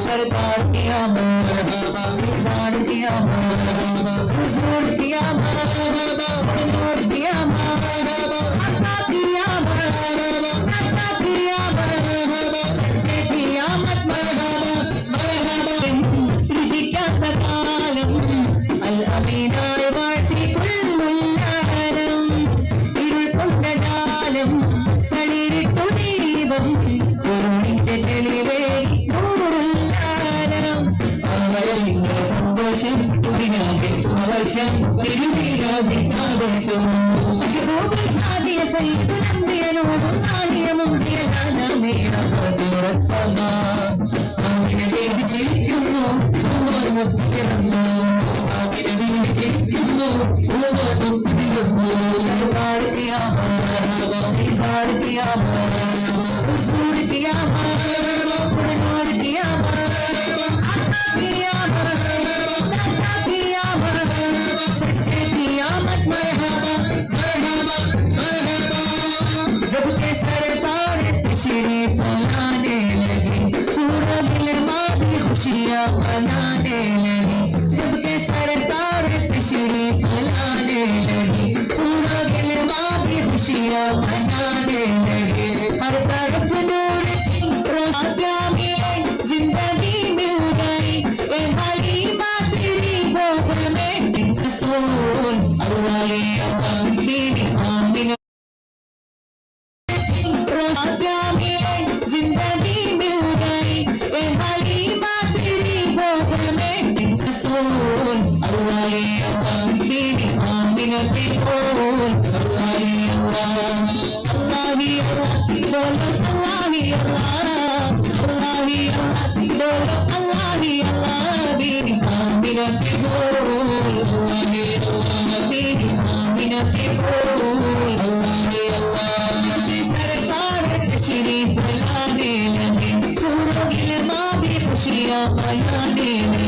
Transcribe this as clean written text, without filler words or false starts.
सरकार की आमद, दीदार की आमद, हुजूर की आमद, नूर की आमद, अता की आमद, अता की आमद, सच्चे की आमद, मरहबा मरहबा रिज़िक़ तकालम अल अमीनाय वाटी कुल्लुल आलम ഇരുൾ കൊണ്ട ജാലം തളിരിട്ടു ദീപം കുരുണിന്റെ തെളിവേ സന്തോഷം കുടിനാകെ സുവർഷം തിരുവീരാദിനാദേശം ആദിയ സൈതുലംബിയനോടും ആലിയമും ജിയലാനമേറപ്പുറത്തമാ അങ്ങനെ വേദി ചിരിക്കുന്നു മുത്തിറന്നു അങ്ങനെ വേദി ചിരിക്കുന്നു മുത്തിറന്നു സർക്കാർ കിയാ हुजूर किया नूर किया सच्चे कियामत मरहबा मरहबा मरहबा जब के सरकार तशरीफ लाने लगे पूरा गिलमा भी खुशियां मनाने लगे जब के सरकार तशरीफ लाने लगे पूरा गिलमा भी खुशियां मनाने लगे हर तरफ नूर की रोशनी मिले जिंदगी मिल गई ए भाई माँ तेरी गोद में रसूल अल्लाह मेरी आमीन रोशनी मिले जिंदगी मिल गई ए भाई माँ तेरी गोद में रसूल अल्लाह मेरी आमीन के बोल अल्लाह बोलो अल्लाह बोलो अल्लाह मेरी आमीना के बोल मेरी आमीना के बोल सरकार तशरीफ लाने लगे पूरा गिलमा भी खुशियां मनाने लगे